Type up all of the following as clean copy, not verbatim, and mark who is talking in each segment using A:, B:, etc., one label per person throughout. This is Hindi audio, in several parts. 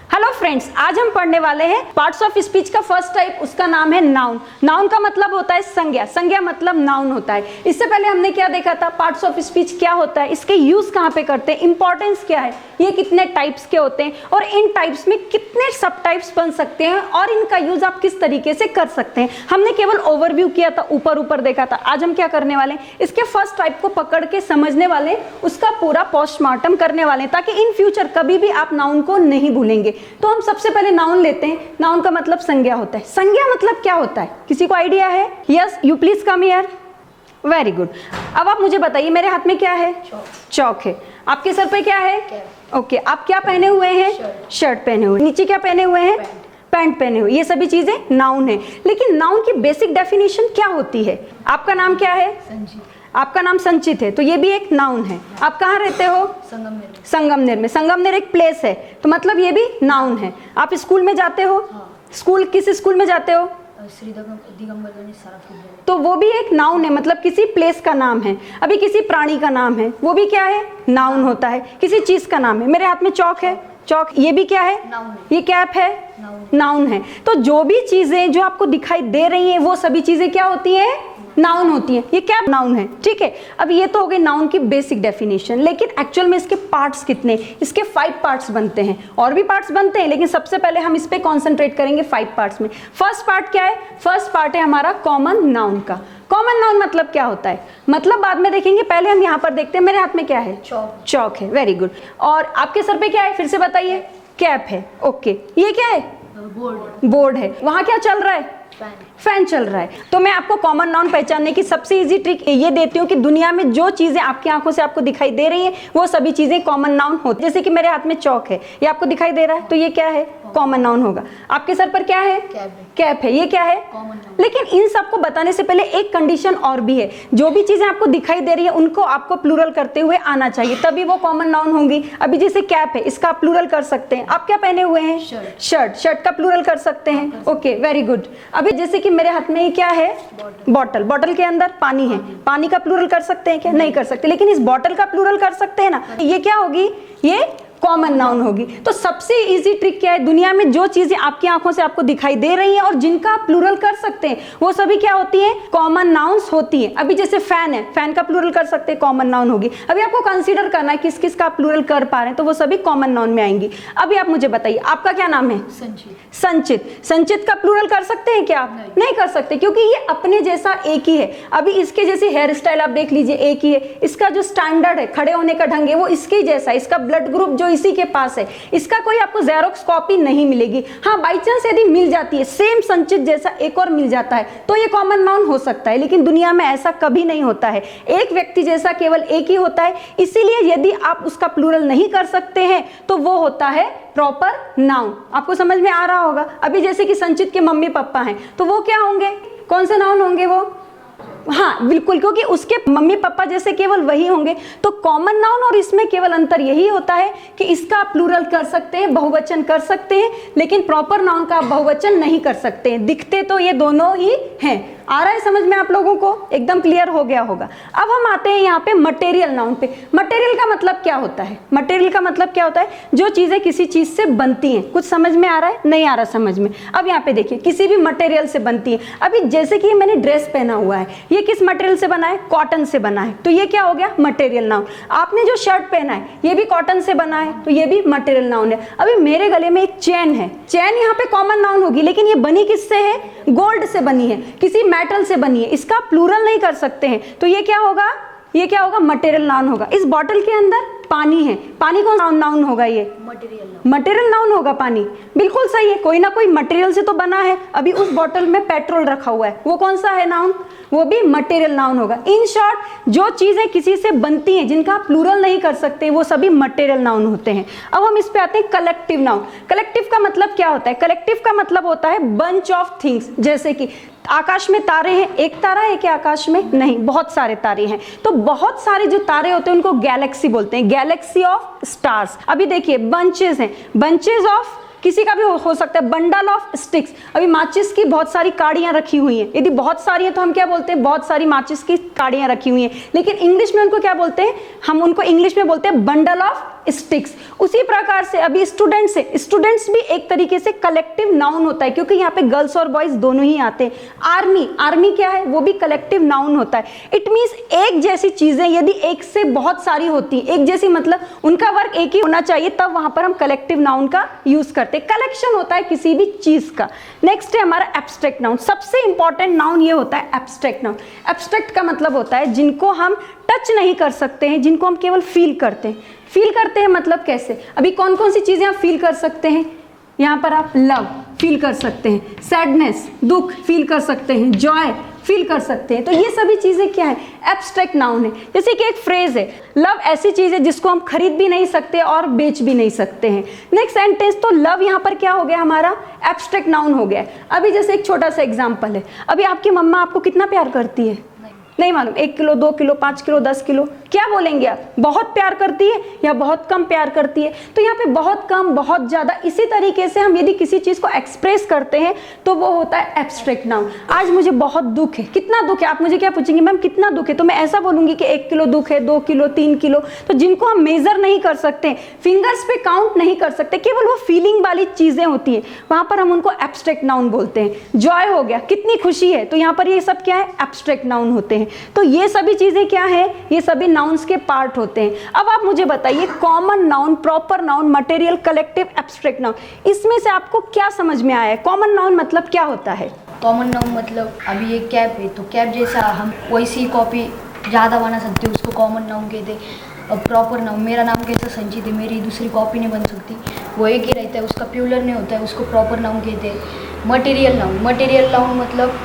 A: हेलो फ्रेंड्स, आज हम पढ़ने वाले हैं पार्ट्स ऑफ स्पीच का फर्स्ट टाइप, उसका नाम है नाउन। नाउन का मतलब होता है संज्ञा, संज्ञा मतलब नाउन होता है। इससे पहले हमने क्या देखा था, पार्ट्स ऑफ स्पीच क्या होता है, इसके यूज कहाँ पे करते हैं, इंपॉर्टेंस क्या है, ये कितने टाइप्स के होते हैं और इन टाइप्स में कितने सब टाइप्स बन सकते हैं और इनका यूज आप किस तरीके से कर सकते हैं। हमने केवल ओवरव्यू किया था, ऊपर ऊपर देखा था। आज हम क्या करने वाले हैं, इसके फर्स्ट टाइप को पकड़ के समझने वाले, उसका पूरा पोस्टमार्टम करने वाले हैं, ताकि इन फ्यूचर कभी भी आप नाउन को नहीं भूलेंगे। तो हम सबसे पहले नाउन लेते हैं। नाउन का मतलब संज्ञा होता है। संज्ञा मतलब क्या होता है, किसी को आइडिया है? Yes, you please come here. Very good. अब आप मुझे बताइए, मेरे हाथ में क्या है? चौक है। आपके सर पे क्या है? ओके। आप क्या पहने हुए हैं? शर्ट पहने हुए। नीचे क्या पहने हुए हैं? पैंट पहने हुए। ये सभी चीजें नाउन है। लेकिन नाउन की बेसिक डेफिनेशन क्या होती है? आपका नाम क्या है? संजीत। आपका नाम संचित है, तो ये भी एक नाउन है। आप कहाँ रहते हो? संगमनेर में। संगमनेर एक प्लेस है, तो मतलब ये भी नाउन है। आप स्कूल में जाते हो? स्कूल, किस स्कूल में जाते हो? तो वो भी एक नाउन है, मतलब किसी प्लेस का नाम है। अभी किसी प्राणी का नाम है, वो भी क्या है? नाउन होता है। किसी चीज का नाम है। मेरे हाथ में चौक है, चौक, ये भी क्या है? ये कैप है, नाउन है। तो जो भी चीजें जो आपको दिखाई दे रही हैं, वो सभी चीजें क्या होती हैं? नाउन होती है। ये क्या नाउन है, ठीक है। अब ये तो हो गई नाउन की बेसिक डेफिनेशन, लेकिन एक्चुअल में इसके पार्ट्स कितने? इसके 5 पार्ट्स बनते हैं। और भी पार्ट्स बनते हैं, लेकिन सबसे पहले हम इस पे कॉन्सेंट्रेट करेंगे 5 पार्ट्स में। फर्स्ट पार्ट क्या है? फर्स्ट पार्ट है हमारा कॉमन नाउन का। कॉमन नाउन मतलब क्या होता है, मतलब बाद में देखेंगे, पहले हम यहाँ पर देखते हैं। मेरे हाथ में क्या है? चौक है। Very good. और आपके सर पे क्या है, फिर से बताइए? कैप है। ओके। ये क्या है? बोर्ड है। वहां क्या चल रहा है? फैन चल रहा है। तो मैं आपको कॉमन नाउन पहचानने की सबसे इजी ट्रिक ये देती हूँ कि दुनिया में जो चीजें आपकी आंखों से आपको दिखाई दे रही हैं, वो सभी चीजें कॉमन नाउन होती है। जैसे कि मेरे हाथ में चौक है, ये आपको दिखाई दे रहा है, तो ये क्या है? कॉमन नाउन होगा। आपके सर पर क्या है? कैप है। ये क्या है? लेकिन इन सबको बताने से पहले एक कंडीशन और भी है। जो भी चीजें आपको दिखाई दे रही है, उनको आपको प्लूरल करते हुए आना चाहिए, तभी वो कॉमन नाउन होंगी। अभी जैसे कैप है, इसका आप प्लूरल कर सकते हैं। आप क्या पहने हुए हैं? शर्ट। शर्ट का प्लूरल कर सकते हैं। Okay, very good. अभी जैसे कि मेरे हाथ में क्या है? बॉटल। बॉटल के अंदर पानी है। पानी का प्लूरल कर सकते हैं क्या? नहीं कर सकते। लेकिन इस बॉटल का प्लूरल कर सकते हैं ना। ये क्या होगी? ये कॉमन नाउन होगी। तो सबसे इजी ट्रिक क्या है, दुनिया में जो चीजें आपकी आंखों से आपको दिखाई दे रही हैं और जिनका आप प्लूरल कर सकते हैं, वो सभी क्या होती हैं? कॉमन नाउन्स होती हैं। अभी जैसे फैन है, फैन का प्लूरल कर सकते हैं, कॉमन नाउन होगी। अभी आपको कंसीडर करना है किस किस का आप प्लूरल कर पा रहे हैं, तो वो सभी कॉमन नाउन में आएंगी। अभी आप मुझे बताइए, आपका क्या नाम है? संचित। संचित का प्लूरल कर सकते हैं क्या आप? नहीं कर सकते, क्योंकि ये अपने जैसा एक ही है। अभी इसके जैसे हेयर स्टाइल आप देख लीजिए, एक ही है। इसका जो स्टैंडर्ड है, खड़े होने का ढंग है, वो इसके जैसा है। इसका ब्लड ग्रुप जो इसी के पास है, इसका कोई आपको जेरोक्स कॉपी नहीं मिलेगी। हाँ, बाई चांस यदि मिल जाती है, सेम संचित जैसा एक और मिल जाता है, तो ये कॉमन नाउन हो सकता है। लेकिन दुनिया में ऐसा कभी नहीं होता है। एक व्यक्ति जैसा केवल एक ही होता है। इसीलिए यदि आप उसका प्लूरल नहीं कर सकते हैं, तो वो होता है प्रॉपर नाउन। आपको समझ में आ रहा होगा। अभी जैसे कि संचित के मम्मी पापा हैं, तो वो क्या होंगे? कौन से नाउन होंगे वो? हाँ बिल्कुल, क्योंकि उसके मम्मी पापा जैसे केवल वही होंगे। तो कॉमन नाउन और इसमें केवल अंतर यही होता है कि इसका आप प्लूरल कर सकते हैं, बहुवचन कर सकते हैं, लेकिन प्रॉपर नाउन का आप बहुवचन नहीं कर सकते हैं। दिखते तो ये दोनों ही हैं। आ रहा है समझ में आप लोगों को? एकदम क्लियर हो गया होगा। अब हम आते हैं यहाँ पे मटेरियल नाउन पे। मटेरियल का मतलब क्या होता है? मटेरियल का मतलब क्या होता है? जो चीजें किसी चीज से बनती हैं। कुछ समझ में आ रहा है? नहीं आ रहा समझ में? अब यहाँ पे देखिए, किसी भी मटेरियल से बनती है। अभी जैसे कि मैंने ड्रेस पहना हुआ है, ये किस मटेरियल से बना है? कॉटन से बना है, तो ये क्या हो गया? Material noun. आपने जो शर्ट पहना है, ये भी कॉटन से बना है, तो ये भी मटेरियल नाउन है। अभी मेरे गले में एक चेन है, चेन यहाँ पे कॉमन नाउन होगी, लेकिन ये बनी किससे है? गोल्ड से बनी है, किसी मेटल से बनी है। इसका प्लूरल नहीं कर सकते हैं, तो ये क्या होगा? ये क्या होगा? मटेरियल नाउन होगा। इस बॉटल के अंदर पानी है, पानी कौन नाउन होगा? ये मटेरियल नाउन होगा। पानी बिल्कुल सही है, कोई ना कोई मटेरियल से तो बना है। अभी उस बॉटल में पेट्रोल रखा हुआ है, वो कौन सा है नाउन? वो भी मटेरियल नाउन होगा। इन शॉर्ट, जो चीजें किसी से बनती हैं, जिनका प्लूरल नहीं कर सकते, वो सभी मटेरियल नाउन होते हैं। अब हम इस पे आते हैं कलेक्टिव नाउन। कलेक्टिव का मतलब क्या होता है? कलेक्टिव का मतलब होता है बंच ऑफ थिंग्स। जैसे कि आकाश में तारे हैं, एक तारा है क्या आकाश में? नहीं, बहुत सारे तारे हैं। तो बहुत सारे जो तारे होते हैं उनको गैलेक्सी बोलते हैं, गैलेक्सी ऑफ स्टार्स। अभी देखिए, बंचेस हैं, बंचेस ऑफ, किसी का भी हो सकता है, बंडल ऑफ स्टिक्स। अभी माचिस की बहुत सारी काड़ियां रखी हुई हैं, यदि बहुत सारी हैं तो हम क्या बोलते हैं? बहुत सारी माचिस की काड़ियां रखी हुई हैं। लेकिन इंग्लिश में उनको क्या बोलते हैं? हम उनको इंग्लिश में बोलते हैं बंडल ऑफ स्टिक्स। उसी प्रकार से अभी स्टूडेंट्स है, स्टूडेंट्स भी एक तरीके से कलेक्टिव नाउन होता है, क्योंकि यहाँ पे गर्ल्स और बॉयज दोनों ही आते हैं। आर्मी, आर्मी क्या है, वो भी कलेक्टिव नाउन होता है। इट मीन्स एक जैसी चीजें यदि एक से बहुत सारी होती है, एक जैसी मतलब उनका वर्क एक ही होना चाहिए, तब वहां पर हम कलेक्टिव नाउन का यूज करते हैं। कलेक्शन होता है किसी भी चीज का। नेक्स्ट है हमारा एब्स्ट्रैक्ट नाउन। सबसे इंपॉर्टेंट नाउन ये होता है एब्स्ट्रैक्ट नाउन। एब्स्ट्रैक्ट का मतलब होता है जिनको हम टच नहीं कर सकते हैं, जिनको हम केवल फील करते हैं। फील करते हैं मतलब कैसे, अभी कौन कौन सी चीजें आप फील कर सकते हैं, यहाँ पर आप लव फील कर सकते हैं, सैडनेस दुख फील कर सकते हैं, जॉय फील कर सकते हैं। तो ये सभी चीजें क्या है, एब्स्ट्रैक्ट नाउन है। जैसे कि एक फ्रेज है, लव ऐसी चीज है जिसको हम खरीद भी नहीं सकते और बेच भी नहीं सकते हैं। नेक्स्ट सेंटेंस, तो लव यहाँ पर क्या हो गया, हमारा एब्स्ट्रैक्ट नाउन हो गया। अभी जैसे एक छोटा सा एग्जांपल है, अभी आपकी मम्मा आपको कितना प्यार करती है, नहीं मालूम, 1 किलो 2 किलो 5 किलो 10 किलो, क्या बोलेंगे आप, बहुत प्यार करती है या बहुत कम प्यार करती है। तो यहाँ पे बहुत कम, बहुत ज्यादा, इसी तरीके से हम यदि किसी चीज को एक्सप्रेस करते हैं तो वो होता है एब्स्ट्रैक्ट नाउन। आज मुझे बहुत दुख है, कितना दुख है, आप मुझे क्या पूछेंगे मैम कितना दुख है, तो मैं ऐसा बोलूंगी कि 1 किलो दुख है, 2 किलो 3 किलो। तो जिनको हम मेजर नहीं कर सकते, फिंगर्स पे काउंट नहीं कर सकते, केवल वो फीलिंग वाली चीजें होती है, वहां पर हम उनको एब्स्ट्रैक्ट नाउन बोलते हैं। जॉय हो गया, कितनी खुशी है, तो यहाँ पर ये सब क्या है, एब्स्ट्रैक्ट नाउन होते हैं। तो ये सभी चीजें क्या है, ये सभी नाउन्स के पार्ट होते हैं। अब आप मुझे बताइए, common noun, proper noun, material, collective, abstract noun, इसमें से आपको क्या समझ में आया है? कॉमन नाउन मतलब क्या होता है?
B: कॉमन नाउन मतलब अभी ये कैप है, तो कैप जैसा हम वैसी कॉपी ज़्यादा बना सकते हैं, उसको कॉमन नाउन कहते हैं। अब प्रॉपर नाउन, मेरा नाम कैसा संचित है, मेरी दूसरी कॉपी नहीं बन सकती, वो एक ही रहता है, उसका प्लूरल नहीं होता है, उसको प्रॉपर नाउन कहते हैं। मटेरियल नाउन, मटेरियल नाउन मतलब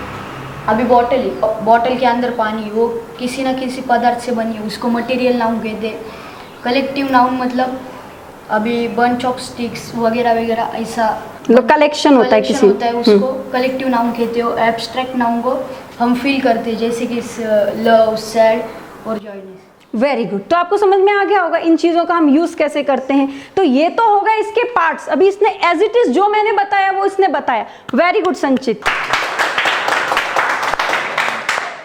B: अभी बॉटल है, बॉटल के अंदर पानी, वो किसी न किसी पदार्थ से बनी है, उसको मटेरियल नाउन कहते हैं। कलेक्टिव नाउन मतलब अभी बंच ऑफ स्टिक्स वगैरह वगैरह, ऐसा
A: कलेक्शन होता है, किसी
B: होता है, उसको कलेक्टिव नाउन कहते हो। एब्स्ट्रैक्ट नाउन को हम फील करते हैं, जैसे कि लव, सैड और जॉयनेस।
A: Very good. तो आपको समझ में आ गया होगा इन चीजों का हम यूज कैसे करते हैं। तो ये तो होगा इसके पार्ट्स। अभी इसने एज इट इज जो मैंने बताया वो इसने बताया। वेरी गुड संचित,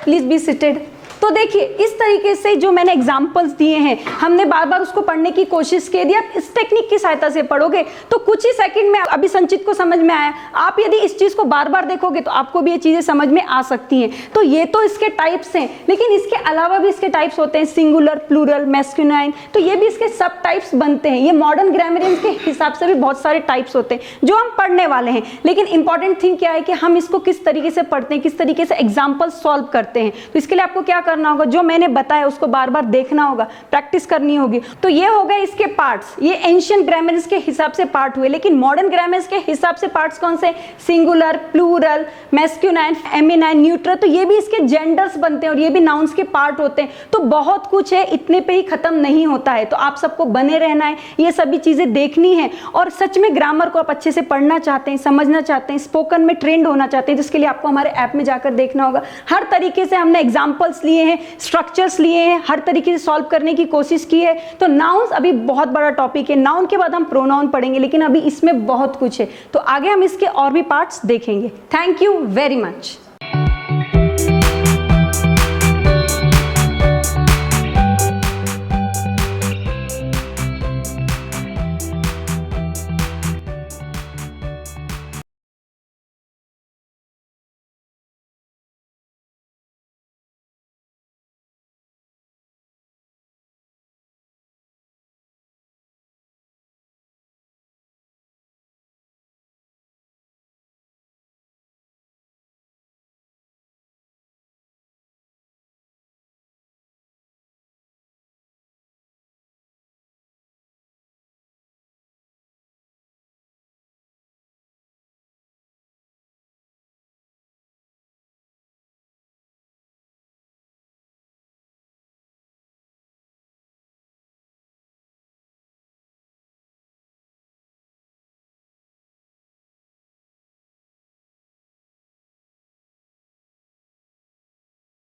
A: प्लीज बी सीटेड। तो देखिए, इस तरीके से जो मैंने एग्जाम्पल्स दिए हैं, हमने बार बार उसको पढ़ने की कोशिश की। यदि आप इस टेक्निक की सहायता से पढ़ोगे तो कुछ ही सेकंड में अभी संचित को समझ में आया। आप यदि इस चीज को बार बार देखोगे तो आपको भी ये चीजें समझ में आ सकती हैं। तो ये तो इसके टाइप्स हैं, लेकिन इसके अलावा भी इसके टाइप्स होते हैं, सिंगुलर, प्लूरल, मैस्कुलाइन, तो ये भी इसके सब टाइप्स बनते हैं। ये मॉडर्न ग्रामरियंस के हिसाब से भी बहुत सारे टाइप्स होते हैं जो हम पढ़ने वाले हैं। लेकिन इंपॉर्टेंट थिंग क्या है कि हम इसको किस तरीके से पढ़ते हैं, किस तरीके से एग्जाम्पल सॉल्व करते हैं। तो इसके लिए आपको क्या करना होगा, जो मैंने बताया उसको बार बार देखना होगा, प्रैक्टिस करनी होगी। तो ये हो गए इसके पार्ट्स, ये एंशिएंट ग्रामर्स के हिसाब से पार्ट हुए। लेकिन मॉडर्न ग्रामर्स के हिसाब से पार्ट्स कौन से, singular, plural, masculine, feminine, neutral, तो ये भी इसके जेंडर्स बनते हैं और ये भी नाउन्स के पार्ट होते हैं। तो बहुत कुछ है, इतने पे ही खत्म नहीं होता है। तो आप सबको बने रहना है, ये सभी चीजें देखनी है। और सच में ग्रामर को आप अच्छे से पढ़ना चाहते हैं, समझना चाहते हैं, स्पोकन में ट्रेंड होना चाहते हैं, जिसके लिए आपको हमारे ऐप में जाकर देखना होगा। हर तरीके से हमने एग्जाम्पल्स लिए हैं, स्ट्रक्चर्स लिए हैं, हर तरीके से सॉल्व करने की कोशिश की है। तो नाउन्स अभी बहुत बड़ा टॉपिक है, नाउन के बाद हम प्रोनाउन पढ़ेंगे, लेकिन अभी इसमें बहुत कुछ है। तो आगे हम इसके और भी पार्ट्स देखेंगे। Thank you very much.